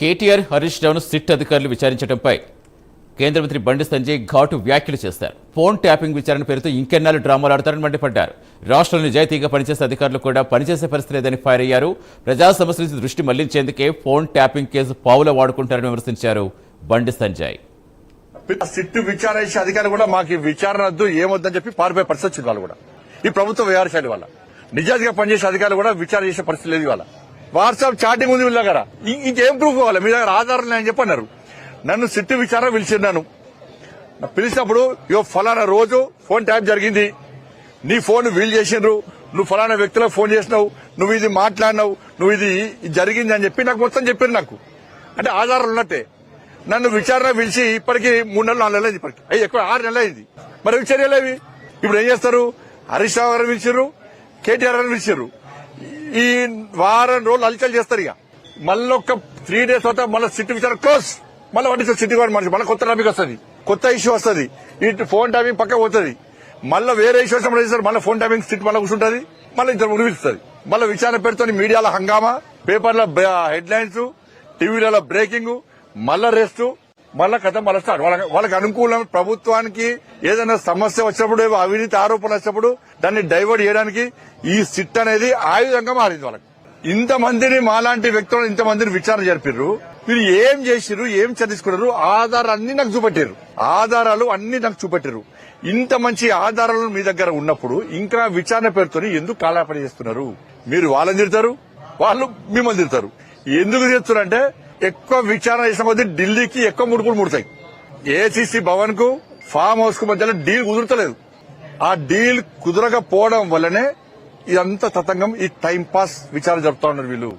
కేటీఆర్ హరీష్ రావును సిట్ అధికారులు విచారించడంపై కేంద్ర మంత్రి బండి సంజయ్ ఘాటు వ్యాఖ్యలు చేశారు. ఫోన్ ట్యాపింగ్ విచారణ పేరుతో ఇంకెన్నాళ్ళు డ్రామాలు ఆడతారని మండిపడ్డారు. రాష్ట్రంలో నిజాయితీగా పనిచేసే అధికారులు కూడా పనిచేసే పరిస్థితి లేదని ఫైర్ అయ్యారు. ప్రజా సమస్యల నుంచి దృష్టి మళ్లించేందుకే ఫోన్ ట్యాపింగ్ కేసు పావులా వాడుకుంటారని విమర్శించారు బండి సంజయ్. సిట్టు విచారణ చేసే అధికారులు కూడా మాకు విచారణ వద్దు ఏమొద్దని చెప్పి పారిపోయే పరిస్థితి వచ్చింది. వాళ్ళు కూడా ఈ ప్రభుత్వ వ్యవహార శైలి వల్ల నిజాయితీగా పనిచేసే అధికారులు కూడా విచారణ చేసే పరిస్థితి లేదు. వాళ్ళ వాట్సాప్ చాటింగ్ ఉంది వీళ్ళ దగ్గర. ఇంకేం ప్రూఫ్ కావాలి? మీ దగ్గర ఆధారం లేని చెప్పన్నారు. నన్ను సిట్టు విచారణ పిలిచిన్నాను. పిలిచినప్పుడు ఫలానా రోజు ఫోన్ ట్యాప్ జరిగింది, నీ ఫోన్ వీల్ చేసిండ్రు, నువ్వు ఫలానా వ్యక్తులకు ఫోన్ చేసినావు, నువ్వు ఇది మాట్లాడినావు, నువ్వు ఇది జరిగింది అని చెప్పి నాకు మొత్తం చెప్పారు. నాకు అంటే ఆధారాలు ఉన్నట్టే. నన్ను విచారణ పిలిచి ఇప్పటికి 3 నెలలు 4 నెలలు అయింది. ఇప్పటికి ఎక్కువ 6 నెలలు అయింది. మరి చర్యలేవి? ఇప్పుడు ఏం చేస్తారు? హరీష్ రావు గారు పిలిచారు, కేటీఆర్ గారు పిలిచారు. ఈ వారం రోజులు అలచలు చేస్తారు. ఇక మళ్ళీ ఒక 3 days అవుతా మళ్ళీ సిట్టు విచారణ క్లోజ్. మళ్ళీ వంటి సిట్టు గారు మనిషి మళ్ళీ కొత్త టాపిక్ వస్తుంది, కొత్త ఇష్యూ వస్తుంది. ఇటు ఫోన్ ట్యాపింగ్ పక్క పోతుంది, మళ్ళీ వేరే ఇష్యూ చేస్తారు. మళ్ళీ ఫోన్ ట్యాపింగ్ సిట్ మళ్ళీ కూర్చుంటుంది, మళ్ళీ ఇద్దరు మునిపిస్తుంది. మళ్ళీ విచారణ పెడుతుంది. మీడియాలో హంగామా, పేపర్ల హెడ్ లైన్స్, టీవీలలో బ్రేకింగ్, మళ్ళా రెస్ట్, మళ్ళా కథ మళ్ళీ స్టార్ట్. వాళ్ళకి అనుకూలం. ప్రభుత్వానికి ఏదైనా సమస్య వచ్చినప్పుడు, అవినీతి ఆరోపణలు వచ్చినప్పుడు దాన్ని డైవర్ట్ చేయడానికి ఈ సిట్ అనేది ఆయుధంగా మారింది. వాళ్ళకి ఇంతమందిని, మాలాంటి వ్యక్తులను ఇంతమందిని విచారణ జరిపారు. మీరు ఏం చేసిర్రు, ఏం చదివించుకున్నారు? ఆధారాలు అన్ని నాకు చూపెట్టారు. ఆధారాలు అన్ని నాకు చూపెట్టారు. ఇంత మంచి ఆధారాలు మీ దగ్గర ఉన్నప్పుడు ఇంకా విచారణ పేరుతో ఎందుకు కాలాపన చేస్తున్నారు? మీరు వాళ్ళని తిడతారు, వాళ్ళు మిమ్మల్ని తిడతారు. ఎందుకు చేస్తున్నారంటే ఎక్కువ విచారణ చేసిన కొద్దీ ఢిల్లీకి ఎక్కువ ముడుపులు ముడతాయి. ఏసీసీ భవన్ కు ఫామ్ హౌస్ కు మధ్యలో డీల్ కుదురుతలేదు. ఆ డీల్ కుదరకపోవడం వల్లనే ఇదంతా తతంగం, ఈ టైం పాస్ విచారణ జరుపుతా ఉన్నారు వీళ్ళు.